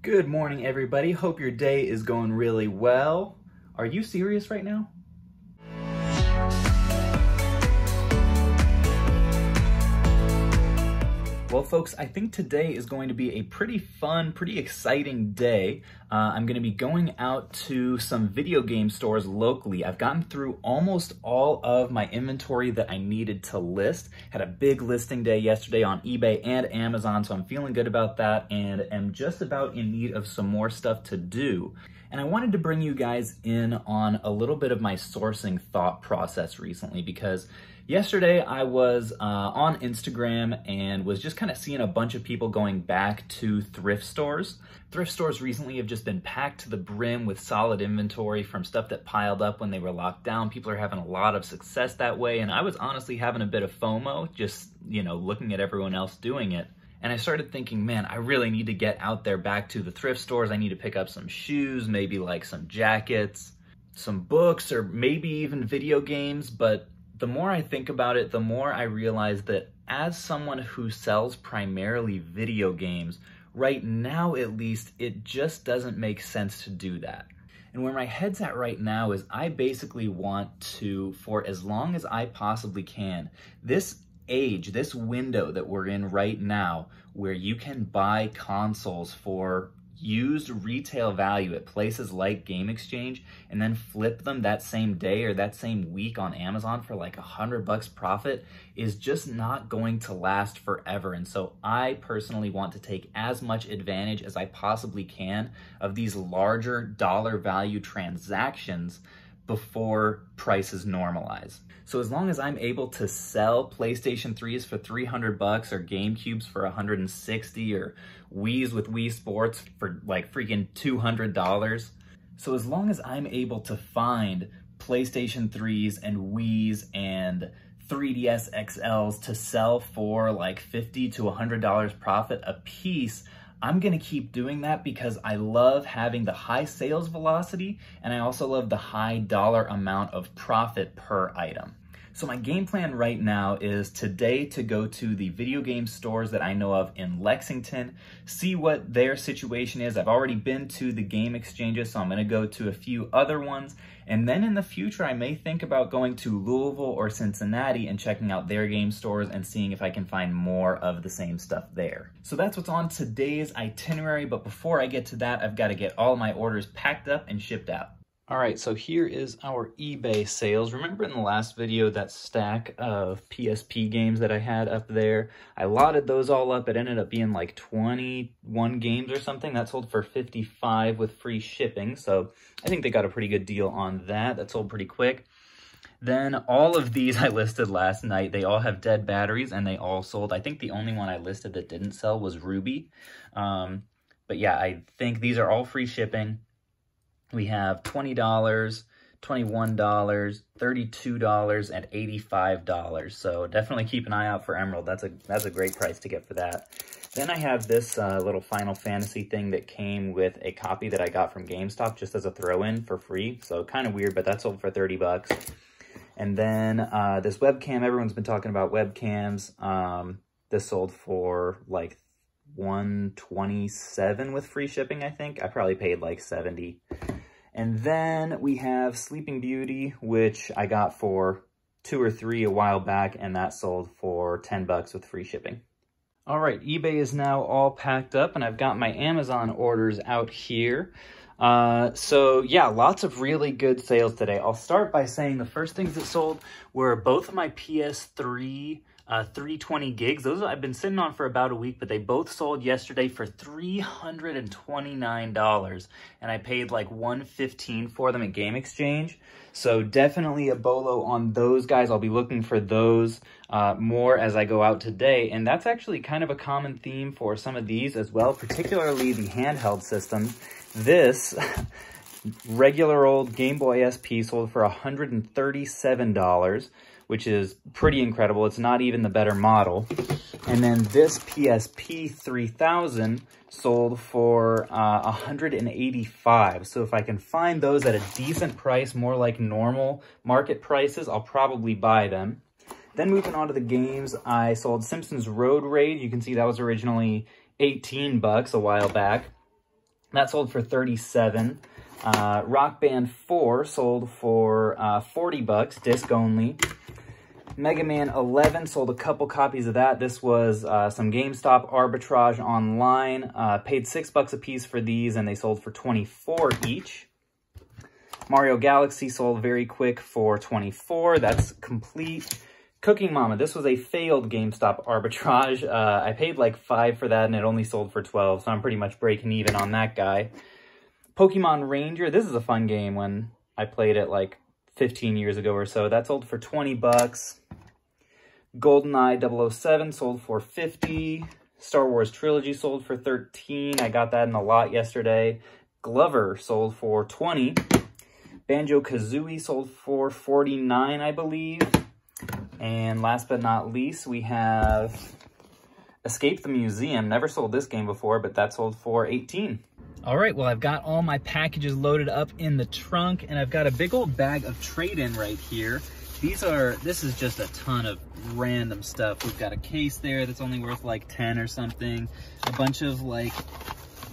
Good morning, everybody. Hope your day is going really well. Are you serious right now? Well, folks, I think today is going to be a pretty fun, pretty exciting day. I'm going to be going out to some video game stores locally. I've gotten through almost all of my inventory that I needed to list. Had a big listing day yesterday on eBay and Amazon, so I'm feeling good about that and am just about in need of some more stuff to do. And I wanted to bring you guys in on a little bit of my sourcing thought process recently because yesterday I was on Instagram and was just kind of seeing a bunch of people going back to thrift stores. Thrift stores recently have just been packed to the brim with solid inventory from stuff that piled up when they were locked down. People are having a lot of success that way, and I was honestly having a bit of FOMO just, looking at everyone else doing it. And I started thinking, man, I really need to get out there back to the thrift stores. I need to pick up some shoes, maybe like some jackets, some books, or maybe even video games. But the more I think about it, the more I realize that as someone who sells primarily video games, right now at least, it just doesn't make sense to do that. And where my head's at right now is I basically want to, for as long as I possibly can, this window that we're in right now, where you can buy consoles for used retail value at places like Game Exchange and then flip them that same day or that same week on Amazon for like $100 profit, is just not going to last forever. And so I personally want to take as much advantage as I possibly can of these larger dollar value transactions before prices normalize. So as long as I'm able to sell PlayStation 3s for $300 or GameCubes for $160 or Wii's with Wii Sports for like freaking $200, so as long as I'm able to find PlayStation 3s and Wii's and 3DS XLs to sell for like $50 to $100 profit a piece, I'm gonna keep doing that because I love having the high sales velocity and I also love the high dollar amount of profit per item. So my game plan right now is today to go to the video game stores that I know of in Lexington, see what their situation is. I've already been to the Game Exchanges, so I'm gonna go to a few other ones. And then in the future, I may think about going to Louisville or Cincinnati and checking out their game stores and seeing if I can find more of the same stuff there. So that's what's on today's itinerary, but before I get to that, I've gotta get all my orders packed up and shipped out. All right, so here is our eBay sales. Remember in the last video, that stack of PSP games that I had up there? I lotted those all up. It ended up being like 21 games or something. That sold for $55 with free shipping. So I think they got a pretty good deal on that. That sold pretty quick. Then all of these I listed last night. They all have dead batteries and they all sold. I think the only one I listed that didn't sell was Ruby. But yeah, I think these are all free shipping. We have $20, $21, $32, and $85. So definitely keep an eye out for Emerald. That's a great price to get for that. Then I have this little Final Fantasy thing that came with a copy that I got from GameStop just as a throw-in for free. So kind of weird, but that sold for $30. And then this webcam, everyone's been talking about webcams. This sold for like $127 with free shipping, I think. I probably paid like $70. And then we have Sleeping Beauty, which I got for $2 or $3 a while back, and that sold for $10 with free shipping. All right, eBay is now all packed up, and I've got my Amazon orders out here. So yeah, lots of really good sales today. I'll start by saying the first things that sold were both of my PS3 320 gigs. Those I've been sitting on for about a week, but they both sold yesterday for $329, and I paid like $115 for them at Game Exchange. So definitely a bolo on those guys. I'll be looking for those more as I go out today, and that's actually kind of a common theme for some of these as well, particularly the handheld systems. This regular old Game Boy SP sold for $137, which is pretty incredible. It's not even the better model. And then this PSP 3000 sold for $185. So if I can find those at a decent price, more like normal market prices, I'll probably buy them. Then moving on to the games, I sold Simpsons Road Rage. You can see that was originally $18 a while back. That sold for $37. Rock Band 4 sold for $40, disc only. Mega Man 11 sold a couple copies of that. This was some GameStop Arbitrage online. Paid $6 a piece for these, and they sold for $24 each. Mario Galaxy sold very quick for $24. That's complete. Cooking Mama. This was a failed GameStop Arbitrage. I paid like $5 for that, and it only sold for $12, so I'm pretty much breaking even on that guy. Pokemon Ranger. This is a fun game when I played it like 15 years ago or so. That sold for $20. GoldenEye 007 sold for $50. Star Wars Trilogy sold for $13. I got that in a lot yesterday. Glover sold for $20. Banjo-Kazooie sold for $49, I believe. And last but not least, we have Escape the Museum. Never sold this game before, but that sold for $18. All right, well, I've got all my packages loaded up in the trunk, and I've got a big old bag of trade-in right here. This is just a ton of random stuff. We've got a case there that's only worth like 10 or something. A bunch of like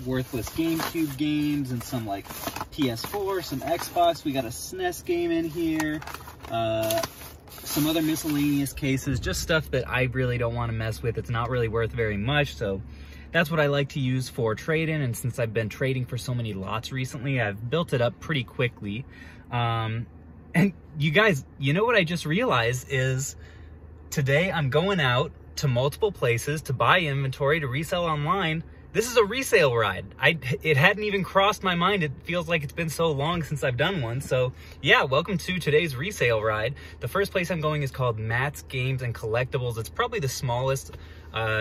worthless GameCube games and some like PS4, some Xbox. We got a SNES game in here. Some other miscellaneous cases, just stuff that I really don't want to mess with. It's not really worth very much, so that's what I like to use for trade-in, and since I've been trading for so many lots recently, I've built it up pretty quickly. And you guys, you know what I just realized is today I'm going out to multiple places to buy inventory to resell online. This is a resale ride. It hadn't even crossed my mind. It feels like it's been so long since I've done one. So yeah, welcome to today's resale ride. The first place I'm going is called Matt's Games and Collectibles. It's probably the smallest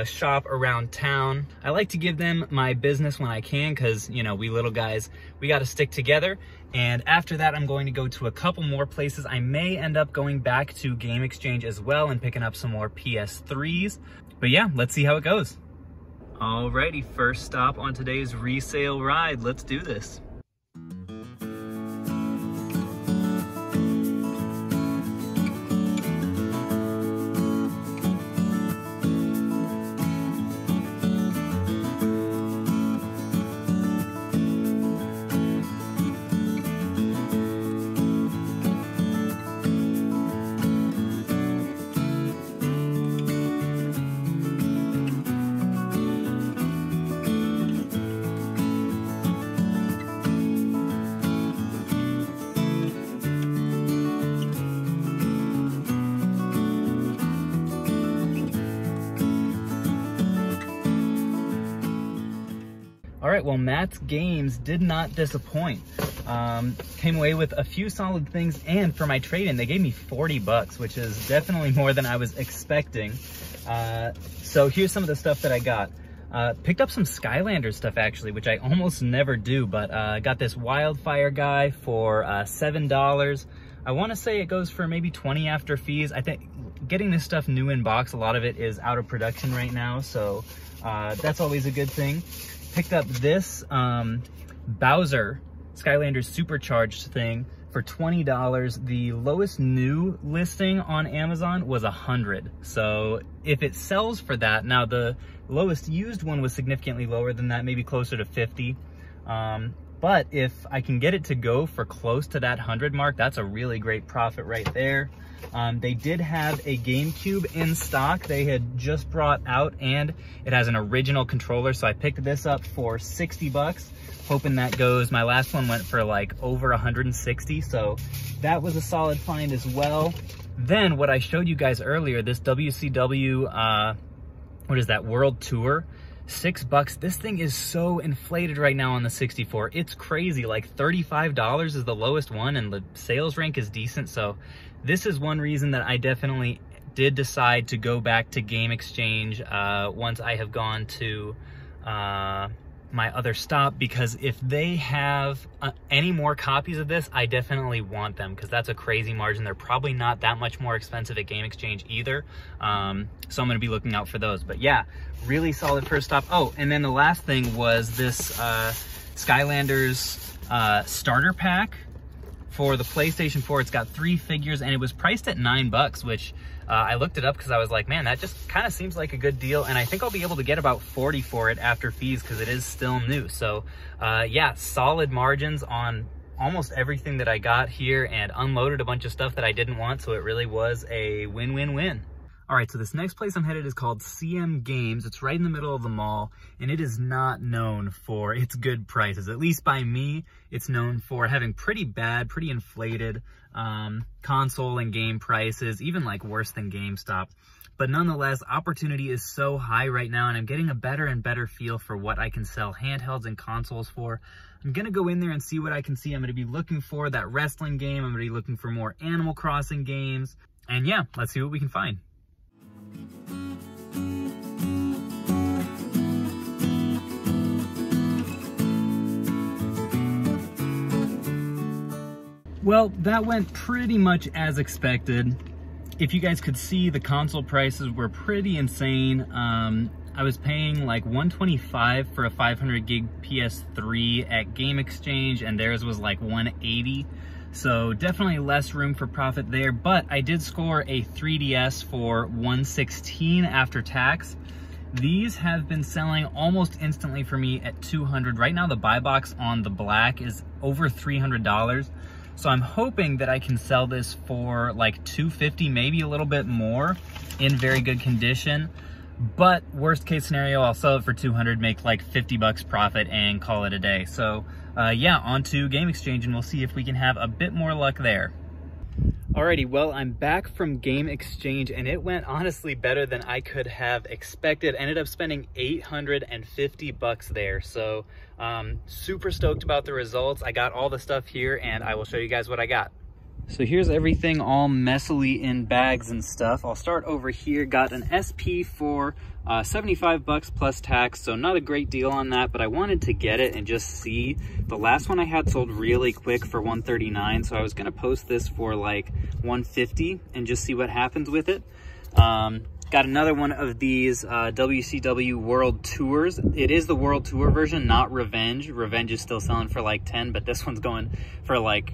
shop around town. I like to give them my business when I can because, you know, we little guys, we got to stick together. And after that, I'm going to go to a couple more places. I may end up going back to Game Exchange as well and picking up some more PS3s. But yeah, let's see how it goes. Alrighty, first stop on today's resale ride. Let's do this. All right, well, Matt's Games did not disappoint. Came away with a few solid things, and for my trade-in, they gave me $40, which is definitely more than I was expecting. So here's some of the stuff that I got. Picked up some Skylanders stuff, actually, which I almost never do, but I got this Wildfire guy for $7. I want to say it goes for maybe $20 after fees. I think getting this stuff new in box, a lot of it is out of production right now, so that's always a good thing. Picked up this Bowser Skylanders Supercharged thing for $20. The lowest new listing on Amazon was $100. So if it sells for that, now the lowest used one was significantly lower than that, maybe closer to $50. But if I can get it to go for close to that 100 mark, that's a really great profit right there. They did have a GameCube in stock. They had just brought out, and it has an original controller. So I picked this up for $60, hoping that goes. My last one went for like over 160. So that was a solid find as well. Then what I showed you guys earlier, this WCW, what is that, World Tour, $6. This thing is so inflated right now on the 64. It's crazy. Like $35 is the lowest one, and the sales rank is decent. So this is one reason that I definitely did decide to go back to Game Exchange once I have gone to my other stop, because if they have any more copies of this, I definitely want them, because that's a crazy margin. They're probably not that much more expensive at Game Exchange either, so I'm going to be looking out for those. But yeah, really solid first stop. Oh, and then the last thing was this Skylanders starter pack for the PlayStation 4. It's got 3 figures and it was priced at $9, which I looked it up because I was like, man, that just kind of seems like a good deal. And I think I'll be able to get about 40 for it after fees because it is still new. So yeah, solid margins on almost everything that I got here, and unloaded a bunch of stuff that I didn't want. So it really was a win-win-win. All right, so this next place I'm headed is called CM Games. It's right in the middle of the mall, and it is not known for its good prices. At least by me, it's known for having pretty bad, pretty inflated console and game prices, even like worse than GameStop. But nonetheless, opportunity is so high right now, and I'm getting a better and better feel for what I can sell handhelds and consoles for. I'm gonna go in there and see what I can see. I'm gonna be looking for that wrestling game. I'm gonna be looking for more Animal Crossing games. And yeah, let's see what we can find. Well, that went pretty much as expected. If you guys could see, the console prices were pretty insane. I was paying like $125 for a 500 gig PS3 at Game Exchange, and theirs was like $180. So definitely less room for profit there, but I did score a 3DS for $116 after tax. These have been selling almost instantly for me at $200. Right now the buy box on the black is over $300. So I'm hoping that I can sell this for like $250, maybe a little bit more in very good condition. But worst case scenario, I'll sell it for $200, make like 50 bucks profit and call it a day. So yeah, on to Game Exchange, and we'll see if we can have a bit more luck there. Alrighty, well, I'm back from Game Exchange, and it went honestly better than I could have expected. Ended up spending 850 bucks there. So super stoked about the results. I got all the stuff here, and I will show you guys what I got. So here's everything all messily in bags and stuff. I'll start over here. Got an SP for 75 bucks plus tax, so not a great deal on that, but I wanted to get it and just see. The last one I had sold really quick for 139, so I was gonna post this for like 150 and just see what happens with it. Got another one of these Wcw World Tours. It is the World Tour version, not Revenge. Revenge is still selling for like 10, but this one's going for like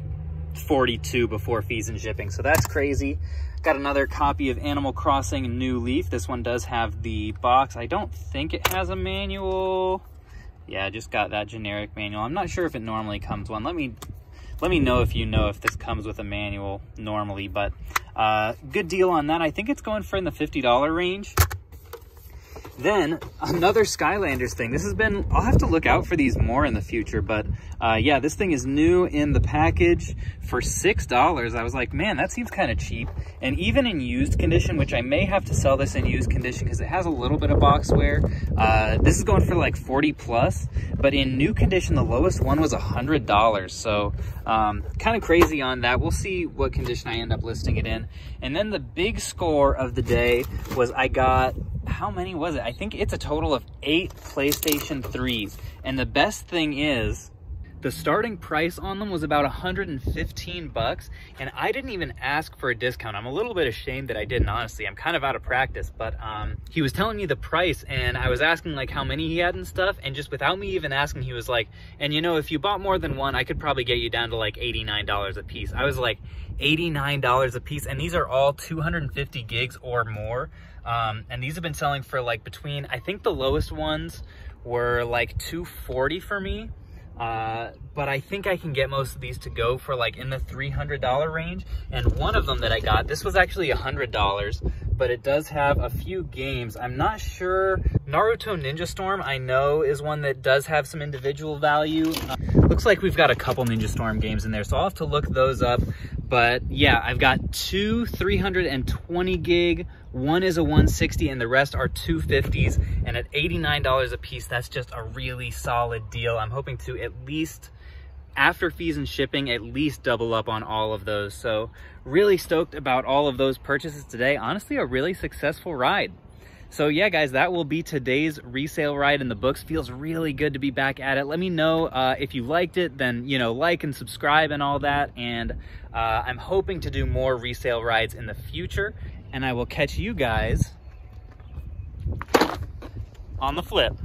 42 before fees and shipping, so that's crazy. Got another copy of Animal Crossing New Leaf. This one does have the box. I don't think it has a manual. Yeah, I just got that generic manual. I'm not sure if it normally comes one. Let me know if you know if this comes with a manual normally, but good deal on that. I think it's going for in the $50 range. Then another Skylanders thing. This has been, I'll have to look out for these more in the future, but yeah, this thing is new in the package for $6. I was like, man, that seems kind of cheap. And even in used condition, which I may have to sell this in used condition because it has a little bit of box wear, this is going for like 40 plus, but in new condition, the lowest one was $100. So kind of crazy on that. We'll see what condition I end up listing it in. And then the big score of the day was I got, how many was it? I think it's a total of 8 PlayStation 3s. And the best thing is, the starting price on them was about 115 bucks, and I didn't even ask for a discount. I'm a little bit ashamed that I didn't, honestly. I'm kind of out of practice, but he was telling me the price, and I was asking like how many he had and stuff, and just without me even asking, he was like, and you know, if you bought more than one, I could probably get you down to like $89 a piece. I was like, $89 a piece, and these are all 250 gigs or more. And these have been selling for like between, I think the lowest ones were like $240 for me. But I think I can get most of these to go for like in the $300 range. And one of them that I got, this was actually $100, but it does have a few games. I'm not sure. Naruto Ninja Storm, I know, is one that does have some individual value. Looks like we've got a couple Ninja Storm games in there, so I'll have to look those up. But yeah, I've got 2 320 gig, one is a 160, and the rest are 250s. And at $89 a piece, that's just a really solid deal. I'm hoping to at least, after fees and shipping, at least double up on all of those. So really stoked about all of those purchases today. Honestly, a really successful ride. So yeah, guys, that will be today's resale ride in the books. Feels really good to be back at it. Let me know if you liked it, then, you know, like and subscribe and all that. And I'm hoping to do more resale rides in the future. And I will catch you guys on the flip.